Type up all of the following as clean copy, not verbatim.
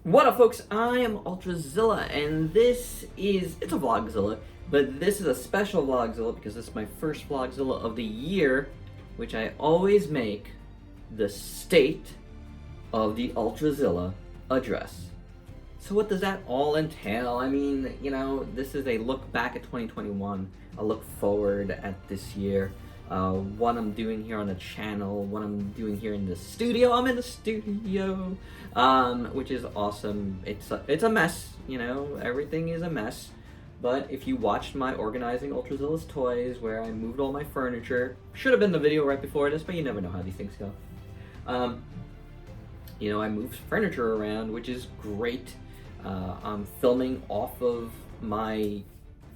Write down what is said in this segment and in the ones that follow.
What up, folks? I am Ultrazilla, and it's a Vlogzilla, but this is a special Vlogzilla because this is my first Vlogzilla of the year, which I always make the state of the Ultrazilla address. So what does that all entail? I mean, this is a look back at 2021, a look forward at this year, what I'm doing here on the channel, what I'm doing here in the studio. I'm in the studio, which is awesome. It's a mess, everything is a mess. But if you watched my organizing Ultrazilla's toys, where I moved all my furniture, should have been the video right before this, but you never know how these things go. I moved furniture around, which is great. I'm filming off of my,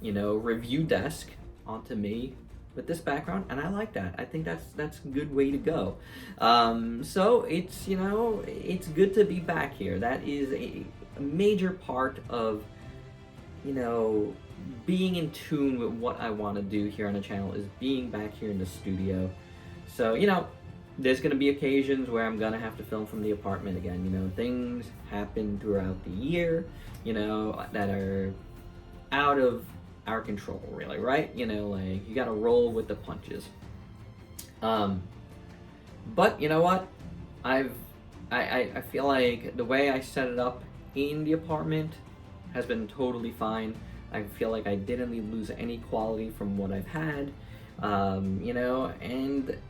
review desk onto me with this background, and I like that. I think that's a good way to go. So it's, it's good to be back here. That is a major part of, being in tune with what I want to do here on the channel, is being back here in the studio. So, there's going to be occasions where I'm going to have to film from the apartment again. Things happen throughout the year, that are out of our control, really, right? Like, you got to roll with the punches. But you know what? I feel like the way I set it up in the apartment has been totally fine. I feel like I didn't lose any quality from what I've had. And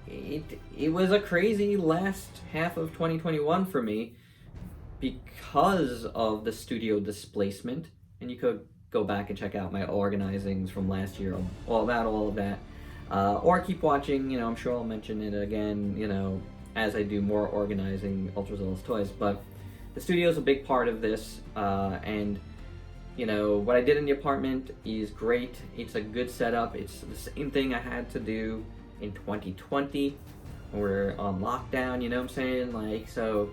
it was a crazy last half of 2021 for me because of the studio displacement. And you could go back and check out my organizings from last year, all of that. Or keep watching, I'm sure I'll mention it again, as I do more organizing Ultrazilla's toys. But the studio is a big part of this, and what I did in the apartment is great. It's a good setup. It's the same thing I had to do in 2020. We're on lockdown, you know what I'm saying? Like, so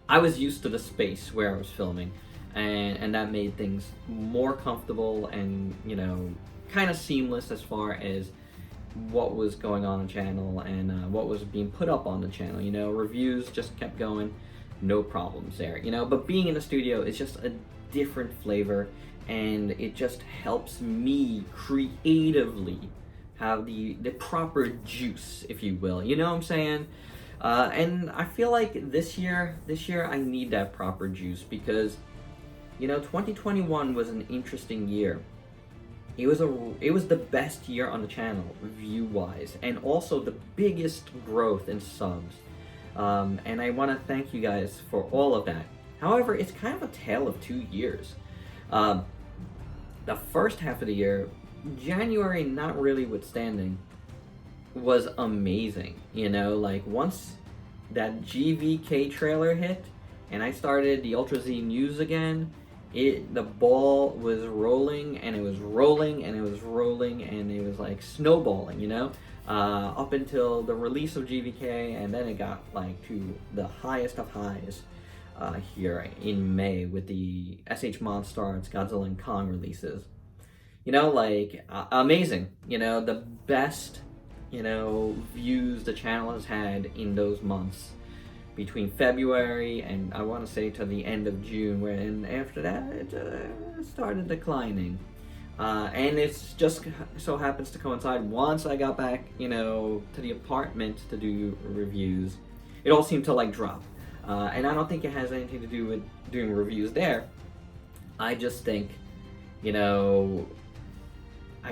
I was used to the space where I was filming, and that made things more comfortable and, kind of seamless as far as what was going on the channel and what was being put up on the channel. Reviews just kept going, no problems there, but being in the studio is just a different flavor, and it just helps me creatively have the proper juice, if you will, you know what I'm saying? And I feel like this year I need that proper juice because 2021 was an interesting year. It was the best year on the channel view wise, and also the biggest growth in subs, and I want to thank you guys for all of that. However, it's kind of a tale of 2 years. The first half of the year, January not really withstanding, was amazing. Like, once that GVK trailer hit and I started the Ultrazilla news again, the ball was rolling and it was rolling and it was rolling and it was like snowballing, up until the release of GVK, and then it got like to the highest of highs here in May with the SH Monstars, Godzilla and Kong releases. Amazing. The best, views the channel has had in those months between February and I want to say to the end of June, and after that it started declining. And it's just so happens to coincide once I got back, to the apartment to do reviews, it all seemed to like drop. And I don't think it has anything to do with doing reviews there. I just think, I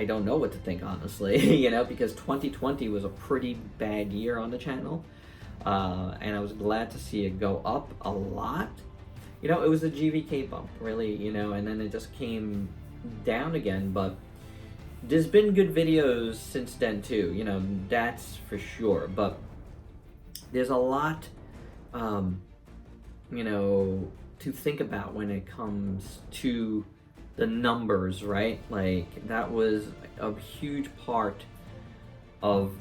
don't know what to think, honestly, because 2020 was a pretty bad year on the channel. And I was glad to see it go up a lot. It was a GVK bump, really, and then it just came down again. But there's been good videos since then, too, that's for sure. But there's a lot to think about when it comes to the numbers, right? Like, that was a huge part of,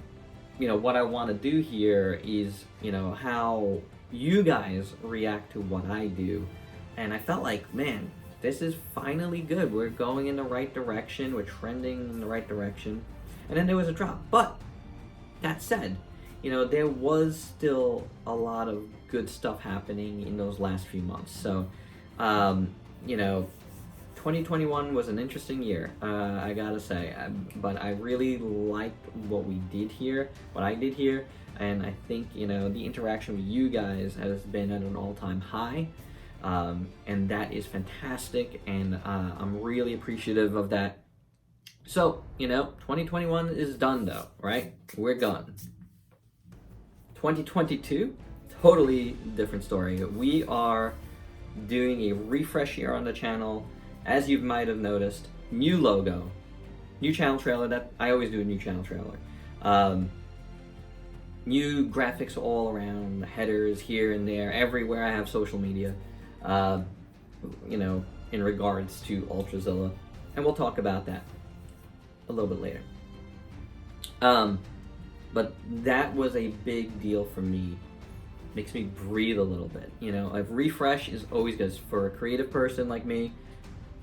what I want to do here is, how you guys react to what I do. And I felt like, man, this is finally good. We're going in the right direction. We're trending in the right direction. And then there was a drop. But that said, you know, there was still a lot of good stuff happening in those last few months. So, you know, 2021 was an interesting year, I gotta say, but I really liked what we did here, what I did here, and I think, you know, the interaction with you guys has been at an all-time high, and that is fantastic, and I'm really appreciative of that. So, you know, 2021 is done though, right? We're gone. 2022, totally different story. We are doing a refresh here on the channel. As you might have noticed, new logo, new channel trailer. That I always do a new channel trailer. New graphics all around, the headers here and there, everywhere I have social media, you know, in regards to Ultrazilla. And we'll talk about that a little bit later. But that was a big deal for me. Makes me breathe a little bit. You know, a refresh is always good for a creative person like me.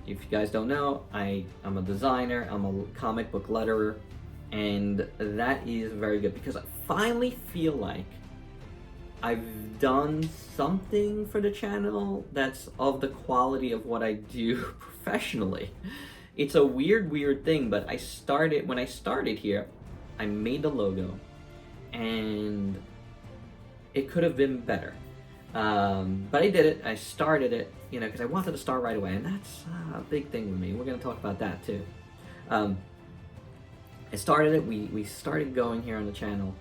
If you guys don't know, I'm a designer, I'm a comic book letterer, and that is very good because I finally feel like I've done something for the channel that's of the quality of what I do professionally. It's a weird thing, but when I started here, I made the logo, and it could have been better. But I did it, I started it, you know, because I wanted to start right away, and that's a big thing with me. We're going to talk about that too. I started it, we started going here on the channel,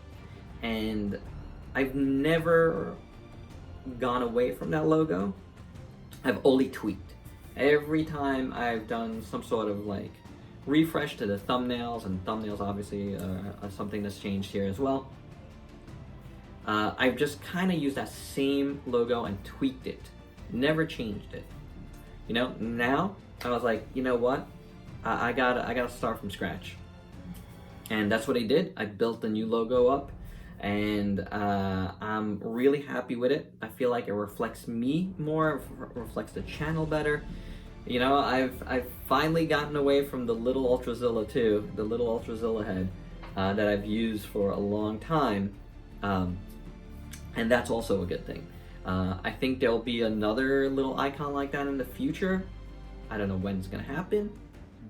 and I've never gone away from that logo. I've only tweaked. Every time I've done some sort of like refresh to the thumbnails, and thumbnails obviously are something that's changed here as well. I've just kind of used that same logo and tweaked it, never changed it. You know, now I was like, you know what? I gotta start from scratch, and that's what I did. I built the new logo up, and I'm really happy with it. I feel like it reflects me more, reflects the channel better. You know, I've finally gotten away from the little Ultrazilla too, the little Ultrazilla head that I've used for a long time. And that's also a good thing. I think there'll be another little icon like that in the future. I don't know when it's gonna happen,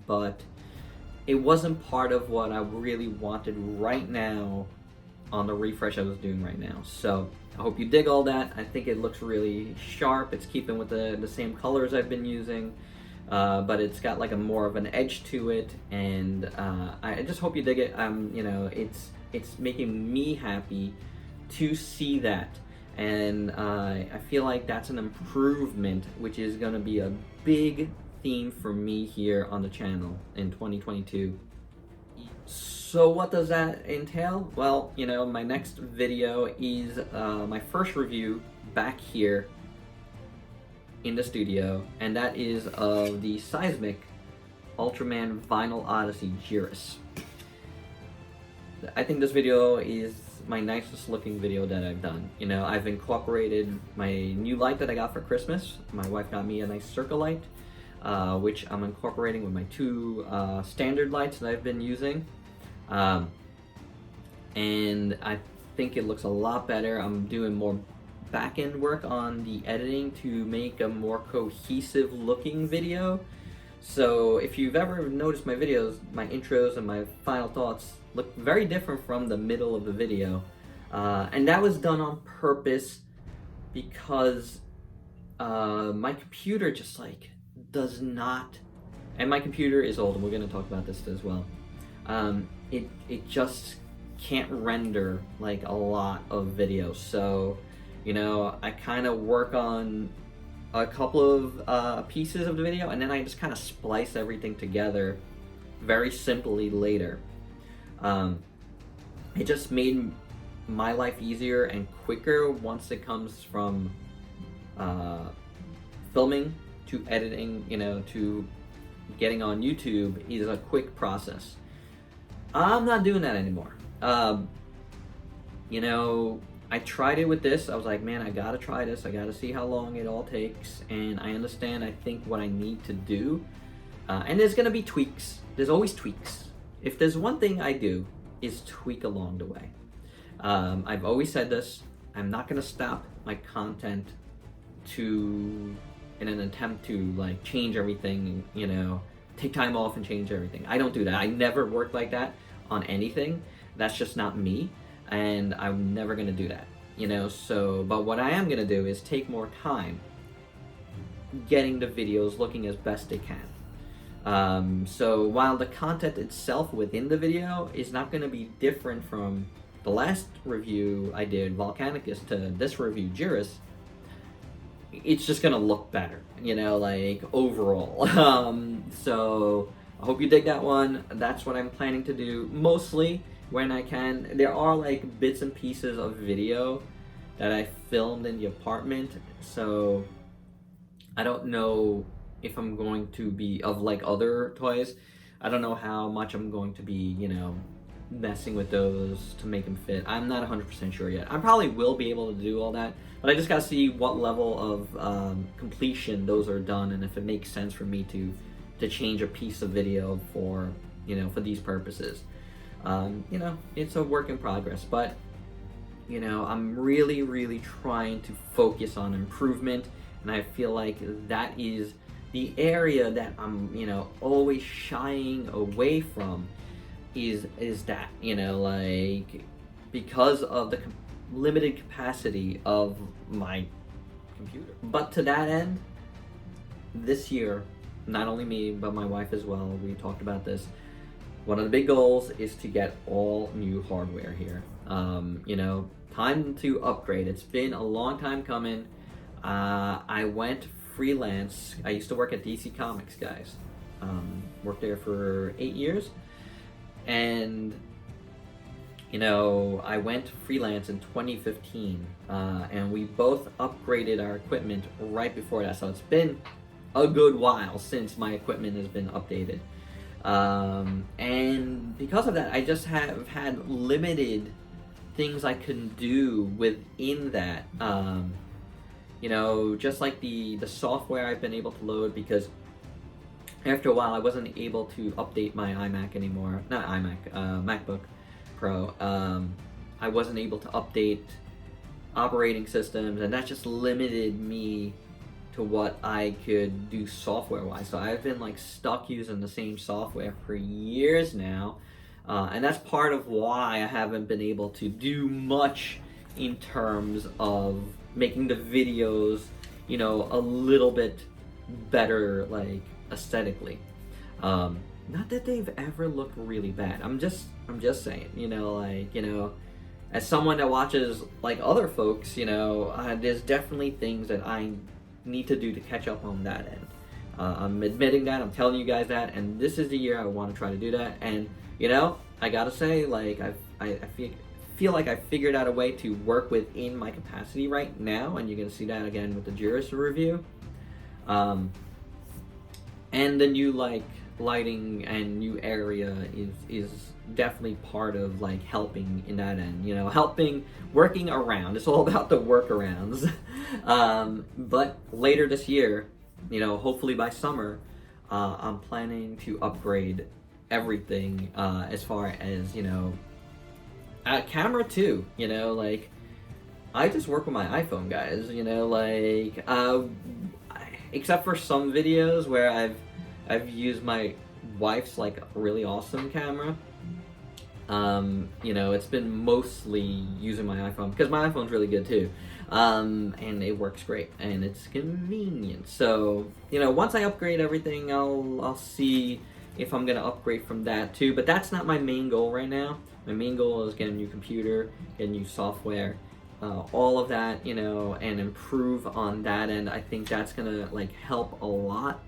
but it wasn't part of what I really wanted right now on the refresh I was doing right now. So I hope you dig all that. I think it looks really sharp. It's keeping with the same colors I've been using, but it's got like a more of an edge to it, and I just hope you dig it. You know, it's making me happy to see that, and I feel like that's an improvement, which is going to be a big theme for me here on the channel in 2022. So what does that entail? Well, you know, my next video is my first review back here in the studio, and that is of the Seismic Ultraman Vinyl Odyssey Jiris. I think this video is my nicest looking video that I've done. You know, I've incorporated my new light that I got for Christmas. My wife got me a nice circle light, which I'm incorporating with my two standard lights that I've been using. And I think it looks a lot better. I'm doing more back-end work on the editing to make a more cohesive looking video. So if you've ever noticed my videos, my intros and my final thoughts look very different from the middle of the video. And that was done on purpose because my computer just like does not, and my computer is old, and we're gonna talk about this as well. It just can't render like a lot of videos. So, you know, I kind of work on a couple of pieces of the video, and then I just kind of splice everything together very simply later. It just made my life easier and quicker once it comes from filming to editing, you know, to getting on YouTube is a quick process. I'm not doing that anymore. You know, I tried it with this. I was like, man, I gotta try this. I gotta see how long it all takes. And I understand, I think, what I need to do. And there's gonna be tweaks. There's always tweaks. If there's one thing I do, is tweak along the way. I've always said this. I'm not gonna stop my content in an attempt to like change everything, you know, take time off and change everything. I don't do that. I never work like that on anything. That's just not me, and I'm never gonna do that, you know. So, but what I am gonna do is take more time getting the videos looking as best they can. So while the content itself within the video is not gonna be different from the last review I did, Volcanicus, to this review, Juris, it's just gonna look better, you know, like overall. So I hope you dig that one. That's what I'm planning to do mostly when I can. There are like bits and pieces of video that I filmed in the apartment, so I don't know if I'm going to be, of like other toys, I don't know how much I'm going to be, you know, messing with those to make them fit. I'm not 100% sure yet. I probably will be able to do all that, but I just gotta see what level of completion those are done, and if it makes sense for me to change a piece of video for, you know, for these purposes. You know, it's a work in progress, but you know, I'm really trying to focus on improvement, and I feel like that is the area that I'm, you know, always shying away from, is that, you know, like, because of the limited capacity of my computer. But to that end, this year, not only me, but my wife as well, we talked about this, one of the big goals is to get all new hardware here. You know, time to upgrade. It's been a long time coming. I went freelance. I used to work at DC Comics, guys. Worked there for 8 years. And, you know, I went freelance in 2015, and we both upgraded our equipment right before that. So it's been a good while since my equipment has been updated. And because of that, I just have had limited things I can do within that. You know, just like the software I've been able to load, because after a while I wasn't able to update my iMac anymore. Not iMac, MacBook Pro. I wasn't able to update operating systems, and that just limited me to what I could do software-wise. So I've been like stuck using the same software for years now, and that's part of why I haven't been able to do much in terms of making the videos, you know, a little bit better, like aesthetically. Not that they've ever looked really bad. I'm just saying, you know, like, you know, as someone that watches like other folks, you know, there's definitely things that I need to do to catch up on that end. I'm admitting that, I'm telling you guys that, and this is the year I want to try to do that. And you know, I gotta say, like, I feel like I figured out a way to work within my capacity right now, and you're gonna see that again with the Juris review. And the new like lighting and new area is definitely part of like helping in that end, you know, working around. It's all about the workarounds. But later this year, you know, hopefully by summer, I'm planning to upgrade everything, as far as, you know, camera too, you know, like, I just work with my iPhone, guys, you know, like, except for some videos where I've used my wife's like really awesome camera. You know, it's been mostly using my iPhone, because my iPhone's really good too, and it works great and it's convenient. So, you know, once I upgrade everything, I'll see if I'm gonna upgrade from that too. But that's not my main goal right now. My main goal is get a new computer, get new software, all of that, you know, and improve on that end. I think that's gonna like help a lot.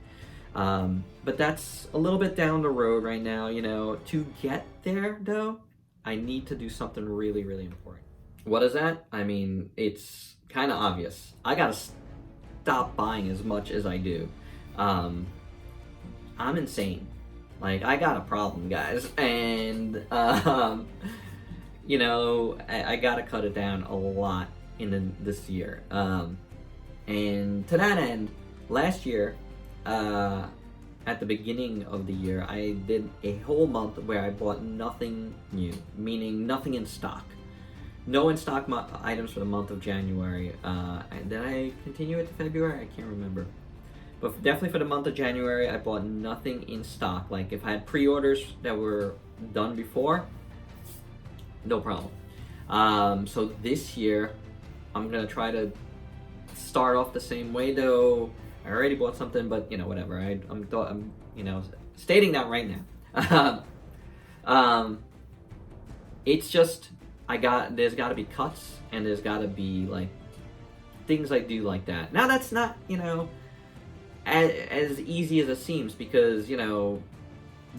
But that's a little bit down the road right now, you know. To get there, though, I need to do something really, really important. What is that? I mean, it's kind of obvious. I gotta stop buying as much as I do. I'm insane. Like, I got a problem, guys. And, you know, I gotta cut it down a lot in this year. And to that end, last year, at the beginning of the year, I did a whole month where I bought nothing new, meaning nothing in stock. no in stock items for the month of January. And then I continue it to February. I can't remember. But definitely for the month of January, I bought nothing in stock. Like if I had pre-orders that were done before, no problem. So this year, I'm gonna try to start off the same way. Though I already bought something, but you know, whatever. I'm you know, stating that right now. It's just there's got to be cuts, and there's got to be like things I do like that. Now that's not, you know, as easy as it seems, because you know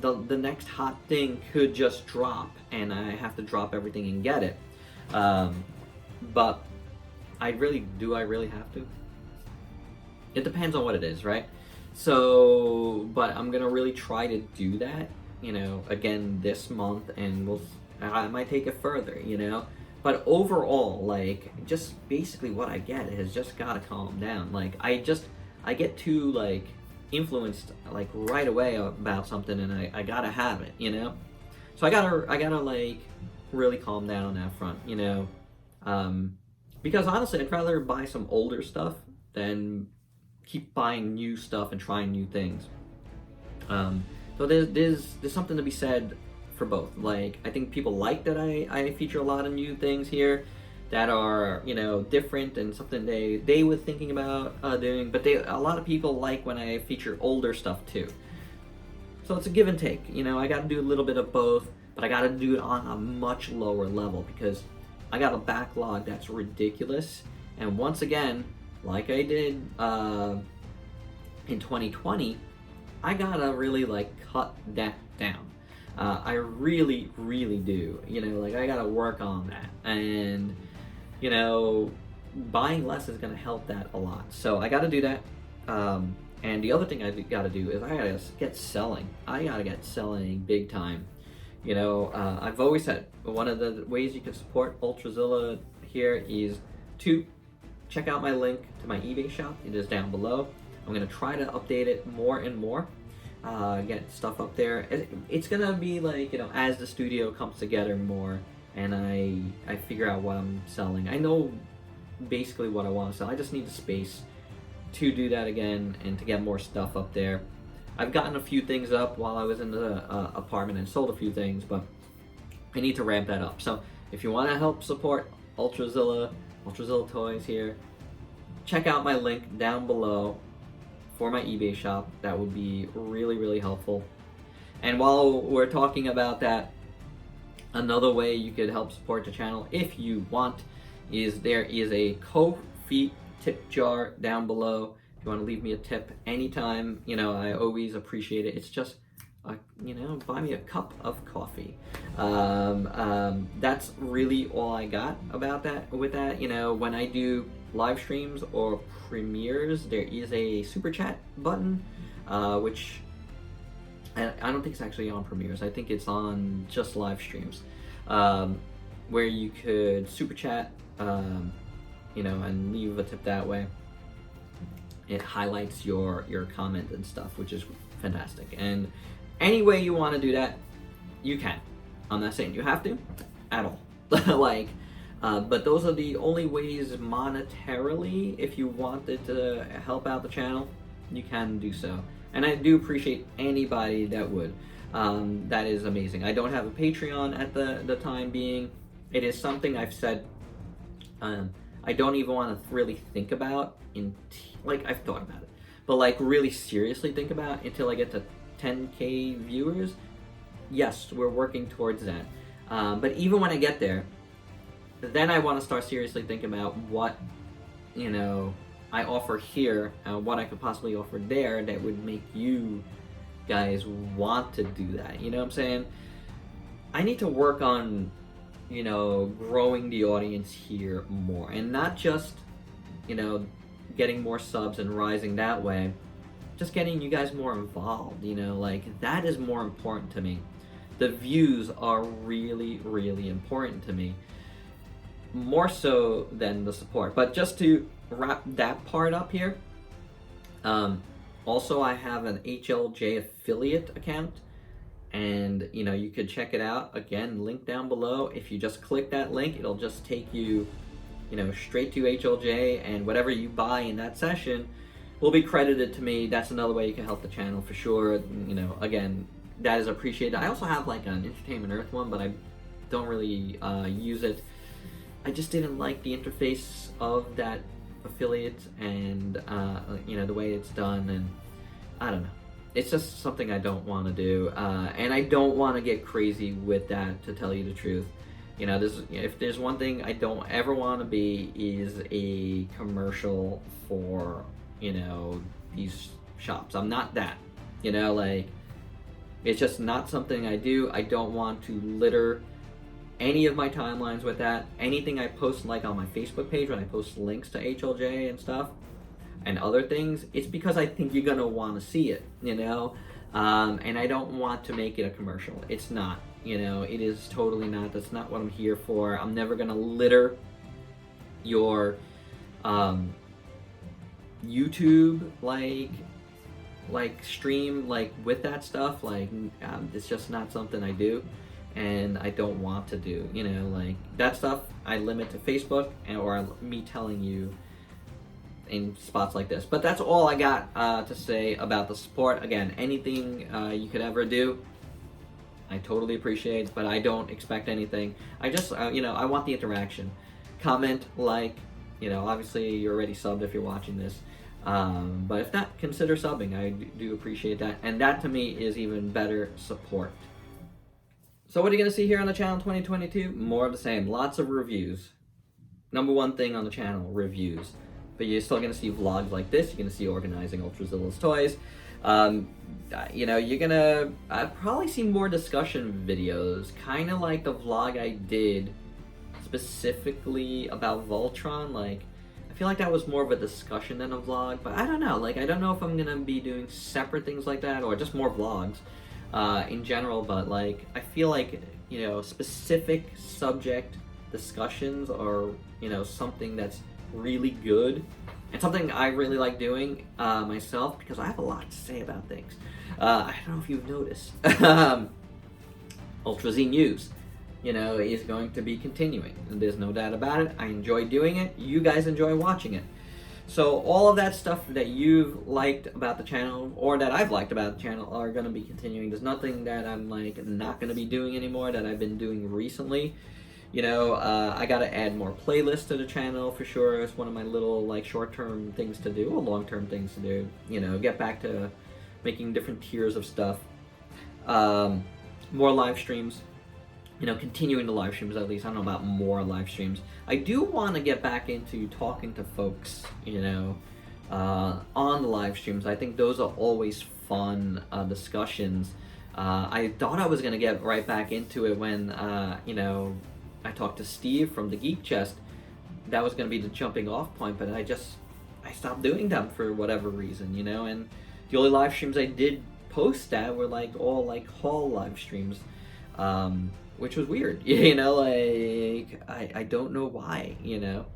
the next hot thing could just drop and I have to drop everything and get it. But I really have to? It depends on what it is, right? So, but I'm gonna really try to do that, you know, again this month, and I might take it further, you know. But overall, like, just basically what I get has just gotta calm down. Like, I get too like influenced like right away about something, and I gotta have it, you know. So I gotta like really calm down on that front, you know. Because honestly, I'd rather buy some older stuff than keep buying new stuff and trying new things. So there's something to be said for both. Like, I think people like that I feature a lot of new things here that are, you know, different and something they were thinking about doing. But a lot of people like when I feature older stuff too. So it's a give and take. You know, I got to do a little bit of both, but I got to do it on a much lower level because I got a backlog that's ridiculous. And once again, like I did in 2020, I gotta really like cut that down. I really do. You know, like I gotta work on that, and you know, buying less is gonna help that a lot. So I gotta do that. And the other thing I gotta do is I gotta get selling. I gotta get selling big time. You know, I've always said one of the ways you can support Ultrazilla here is to check out my link to my eBay shop. It is down below. I'm gonna try to update it more and more, get stuff up there. It's gonna be like, you know, as the studio comes together more and I figure out what I'm selling. I know basically what I want to sell. I just need the space to do that again and to get more stuff up there. I've gotten a few things up while I was in the apartment and sold a few things, but I need to ramp that up. So if you want to help support Ultrazilla Toys here, check out my link down below for my eBay shop. That would be really helpful. And while we're talking about that, another way you could help support the channel if you want is there is a Ko-fi tip jar down below. If you want to leave me a tip anytime, you know, I always appreciate it. It's just you know, buy me a cup of coffee. That's really all I got about that. With that, you know, when I do live streams or premieres, there is a super chat button, which I don't think it's actually on premieres. I think it's on just live streams, where you could super chat, you know, and leave a tip that way. It highlights your comment and stuff, which is fantastic. And any way you want to do that, you can. I'm not saying you have to at all. Like, but those are the only ways monetarily. If you wanted to help out the channel, you can do so. And I do appreciate anybody that would. That is amazing. I don't have a Patreon at the time being. It is something I've said I don't even want to really think about like, I've thought about it, but like really seriously think about until I get to 10K viewers. Yes, we're working towards that. But even when I get there, then I want to start seriously thinking about what, you know, I offer here, what I could possibly offer there that would make you guys want to do that. You know what I'm saying? I need to work on, you know, growing the audience here more, and not just, you know, getting more subs and rising that way, just getting you guys more involved, you know, like that is more important to me. The views are really important to me, more so than the support. But just to wrap that part up here, also I have an HLJ affiliate account. and you know, you could check it out. Again, link down below. If you just click that link, it'll just take you, you know, straight to HLJ, and whatever you buy in that session will be credited to me. That's another way you can help the channel for sure. You know, again, that is appreciated. I also have like an Entertainment Earth one, but I don't really use it. I just didn't like the interface of that affiliate, and you know, the way it's done, and I don't know. It's just something I don't want to do, and I don't want to get crazy with that, to tell you the truth. You know, if there's one thing I don't ever want to be, is a commercial for, you know, these shops. I'm not that, you know, like, it's just not something I do. I don't want to litter any of my timelines with that. Anything I post, like on my Facebook page, when I post links to HLJ and stuff, and other things, it's because I think you're gonna want to see it, you know, and I don't want to make it a commercial. It's not, you know, it is totally not. That's not what I'm here for. I'm never gonna litter your YouTube like stream like with that stuff. Like it's just not something I do, and I don't want to do, you know, like that stuff I limit to Facebook, or me telling you in spots like this. But that's all I got to say about the support. Again, anything you could ever do, I totally appreciate, but I don't expect anything. I just, you know, I want the interaction. Comment, like, you know, obviously you're already subbed if you're watching this. But if not, consider subbing. I do appreciate that. And that to me is even better support. So what are you going to see here on the channel in 2022? More of the same. Lots of reviews. Number one thing on the channel, reviews. But you're still going to see vlogs like this. You're going to see organizing Ultrazilla's toys. You know, you're going to probably see more discussion videos. Kind of like the vlog I did specifically about Voltron. Like, I feel like that was more of a discussion than a vlog. But I don't know. Like, I don't know if I'm going to be doing separate things like that, or just more vlogs in general. But, like, I feel like, you know, specific subject discussions are, you know, something that's really good, and something I really like doing myself, because I have a lot to say about things. I don't know if you've noticed. Ultrazilla News, you know, is going to be continuing. There's no doubt about it. I enjoy doing it. You guys enjoy watching it. So all of that stuff that you've liked about the channel, or that I've liked about the channel, are going to be continuing. There's nothing that I'm like not going to be doing anymore that I've been doing recently. You know, I gotta add more playlists to the channel for sure. It's one of my little, like, short-term things to do, or long-term things to do. You know, get back to making different tiers of stuff. More live streams. You know, continuing the live streams at least. I don't know about more live streams. I do want to get back into talking to folks, you know, on the live streams. I think those are always fun discussions. I thought I was gonna get right back into it when, you know, I talked to Steve from the Geek Chest. That was going to be the jumping off point, but I stopped doing them for whatever reason, you know, and the only live streams I did post that were like all like haul live streams, which was weird, you know, like I don't know why, you know,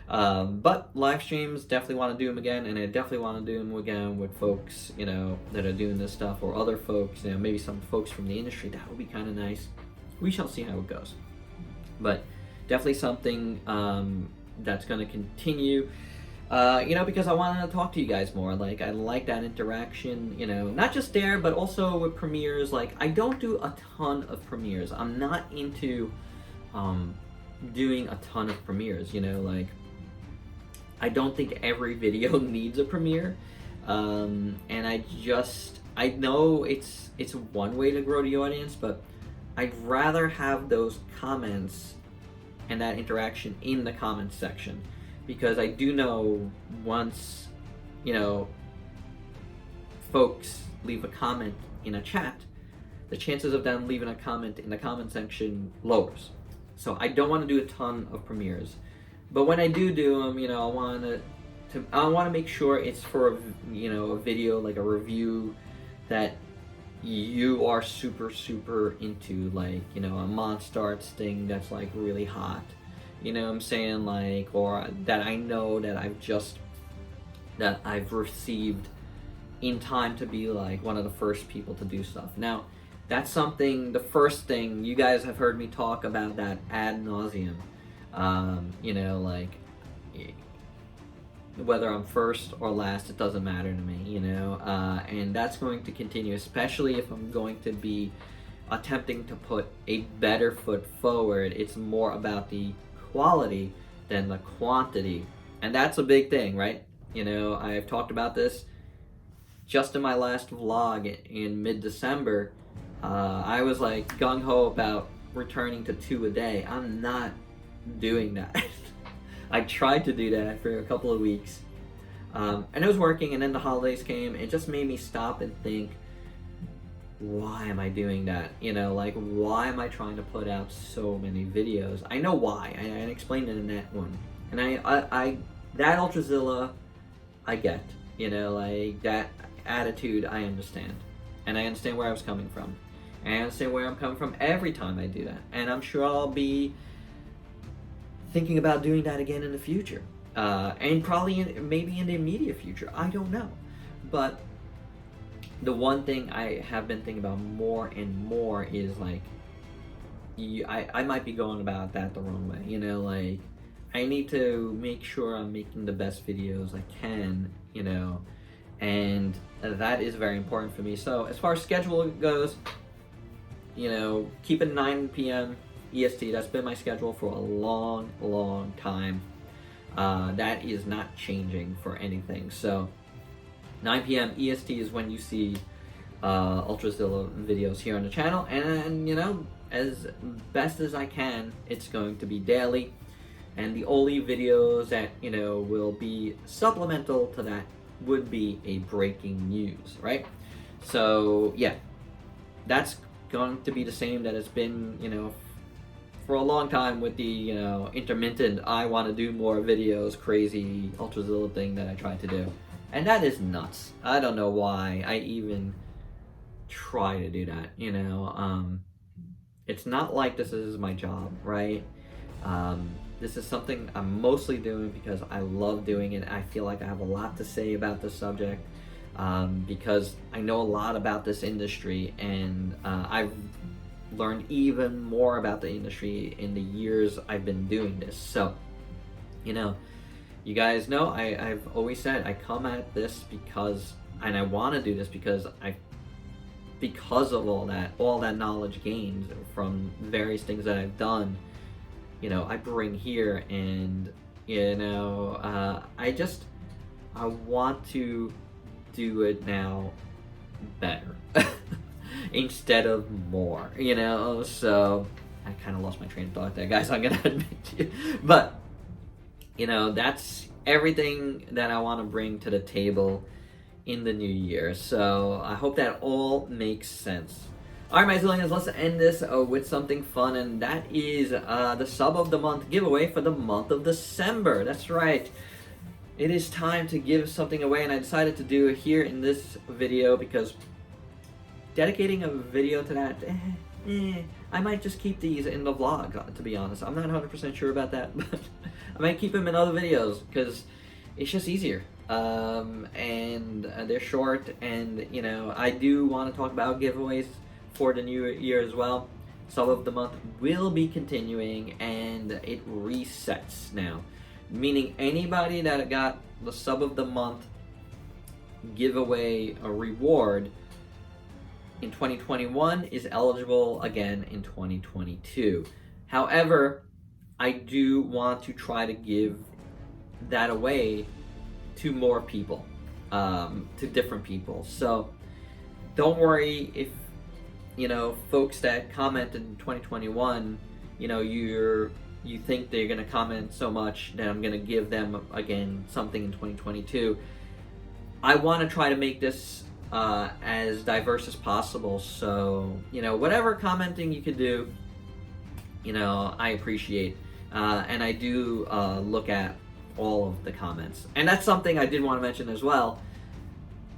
but live streams, definitely want to do them again, and I definitely want to do them again with folks, you know, that are doing this stuff, or other folks, you know, maybe some folks from the industry. That would be kind of nice. We shall see how it goes. But definitely something that's going to continue, you know, because I wanted to talk to you guys more. Like, I like that interaction, you know, not just there, but also with premieres. Like, I don't do a ton of premieres. I'm not into doing a ton of premieres, you know, like, I don't think every video needs a premiere, and I know it's one way to grow the audience, but I'd rather have those comments and that interaction in the comments section, because I do know once, you know, folks leave a comment in a chat, the chances of them leaving a comment in the comment section lowers. So I don't want to do a ton of premieres, but when I do them, you know, I want to make sure it's for you know, a video, like a review that you are super into, like, you know, a Monstarts thing that's like really hot, you know what I'm saying, like, or that I know that I've received in time to be like one of the first people to do stuff. Now, that's something, the first thing, you guys have heard me talk about that ad nauseum. You know, like, whether I'm first or last, it doesn't matter to me, you know, and that's going to continue, especially if I'm going to be attempting to put a better foot forward. It's more about the quality than the quantity, and that's a big thing, right? You know, I've talked about this just in my last vlog in mid-December. I was like gung-ho about returning to 2 a day. I'm not doing that. I tried to do that for a couple of weeks, and it was working, and then the holidays came. It just made me stop and think, why am I doing that? You know, like, why am I trying to put out so many videos? I know why. I explained it in that one. And I that Ultrazilla, I get. You know, like, that attitude, I understand. And I understand where I was coming from. And I understand where I'm coming from every time I do that. And I'm sure I'll be thinking about doing that again in the future. And probably maybe in the immediate future. I don't know. But the one thing I have been thinking about more and more is, like, I might be going about that the wrong way. You know, like, I need to make sure I'm making the best videos I can, you know, and that is very important for me. So as far as schedule goes, you know, keep it 9 p.m. EST. That's been my schedule for a long, long time. That is not changing for anything. So 9 p.m. EST is when you see Ultrazilla videos here on the channel, and you know, as best as I can, it's going to be daily. And the only videos that, you know, will be supplemental to that would be a breaking news, right? So yeah, that's going to be the same that it's been, you know, for a long time, with the, you know, intermittent, I want to do more videos, crazy Ultrazilla thing that I tried to do. And that is nuts. I don't know why I even try to do that, you know. It's not like this is my job, right? This is something I'm mostly doing because I love doing it. I feel like I have a lot to say about this subject, because I know a lot about this industry, and I've learned even more about the industry in the years I've been doing this. So, you know, you guys know I've always said I come at this because, and I want to do this because of all that knowledge gained from various things that I've done, you know, I bring here, and, you know, I want to do it now better instead of more, you know. So I kind of lost my train of thought there, guys, I'm gonna admit to you. But, you know, that's everything that I want to bring to the table in the new year. So I hope that all makes sense. All right, my zillions, let's end this with something fun, and that is the sub of the month giveaway for the month of December. That's right. It is time to give something away, and I decided to do it here in this video because dedicating a video to that, I might just keep these in the vlog, to be honest. I'm not 100% sure about that, but I might keep them in other videos because it's just easier. And they're short, and, you know, I do want to talk about giveaways for the new year as well. Sub of the month will be continuing, and it resets now, meaning anybody that got the sub of the month giveaway a reward in 2021 is eligible again in 2022. However, I do want to try to give that away to more people, to different people. So don't worry if, you know, folks that commented in 2021, you know, you think they're gonna comment so much that I'm gonna give them again something in 2022. I want to try to make this as diverse as possible. So, you know, whatever commenting you could do, you know, I appreciate, and I do look at all of the comments. And that's something I did want to mention as well.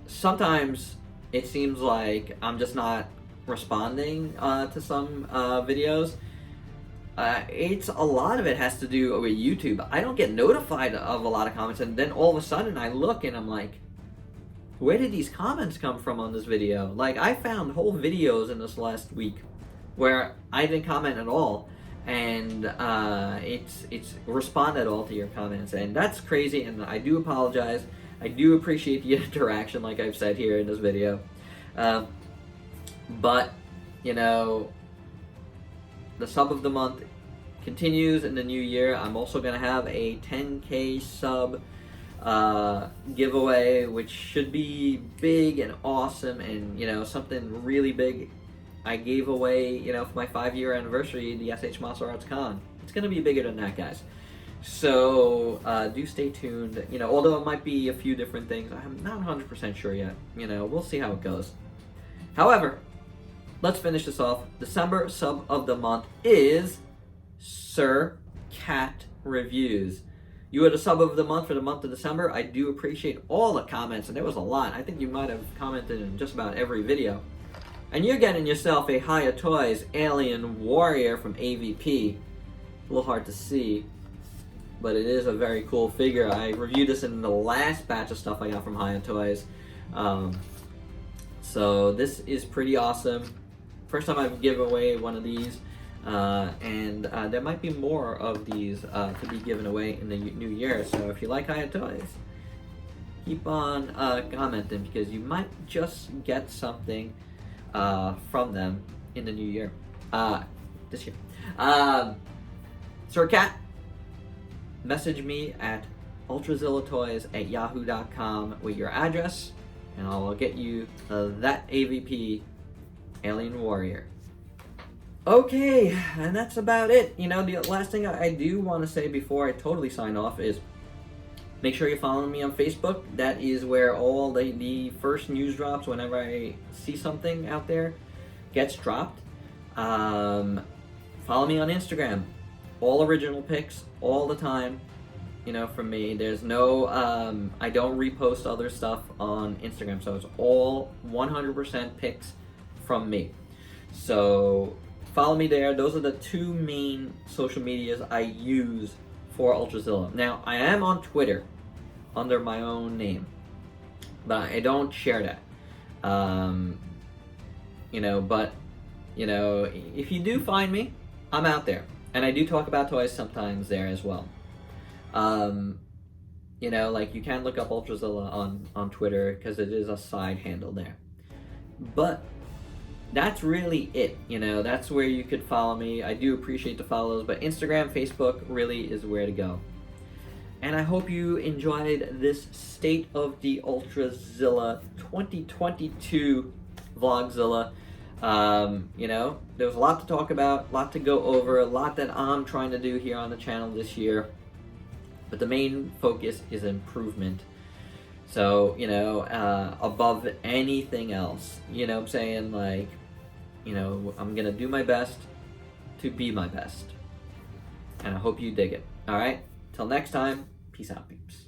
Sometimes it seems like I'm just not responding to some videos. It's a lot of it has to do with YouTube. I don't get notified of a lot of comments, and then all of a sudden I look and I'm like, where did these comments come from on this video? Like, I found whole videos in this last week where I didn't comment at all, and it's responded all to your comments, and that's crazy, and I do apologize. I do appreciate the interaction, like I've said here in this video. But, you know, the sub of the month continues in the new year. I'm also going to have a 10K sub giveaway, which should be big and awesome, and, you know, something really big. I gave away, you know, for my 5-year anniversary, the SH Martial Arts Con. It's going to be bigger than that, guys. So, do stay tuned. You know, although it might be a few different things, I'm not 100% sure yet. You know, we'll see how it goes. However, let's finish this off. December sub of the month is Sir Cat Reviews. You are the sub of the month for the month of December. I do appreciate all the comments, and there was a lot. I think you might have commented in just about every video. And you're getting yourself a Hiya Toys Alien Warrior from AVP. A little hard to see, but it is a very cool figure. I reviewed this in the last batch of stuff I got from Hiya Toys. So this is pretty awesome. First time I've given away one of these, and there might be more of these to be given away in the new year. So if you like Hiya Toys, keep on commenting, because you might just get something from them in the new year, this year. Sir Cat, message me at ultrazillatoys@yahoo.com with your address, and I'll get you that AVP Alien Warrior. Okay, and that's about it. You know, the last thing I do want to say before I totally sign off is make sure you're following me on Facebook. That is where all the first news drops whenever I see something out there gets dropped. Follow me on Instagram. All original pics, all the time, you know, from me. There's no, I don't repost other stuff on Instagram, so it's all 100% pics from me. So follow me there. Those are the two main social medias I use for Ultrazilla. Now, I am on Twitter under my own name, but I don't share that. You know, but, you know, if you do find me, I'm out there. And I do talk about toys sometimes there as well. You know, like, you can look up Ultrazilla on Twitter, because it is a side handle there. But that's really it. You know, that's where you could follow me. I do appreciate the follows, but Instagram, Facebook really is where to go. And I hope you enjoyed this State of the Ultrazilla 2022 Vlogzilla. You know, there was a lot to talk about, a lot to go over, a lot that I'm trying to do here on the channel this year. But the main focus is improvement. So, you know, above anything else, you know what I'm saying? Like, you know, I'm going to do my best to be my best. And I hope you dig it. All right? Till next time, peace out, peeps.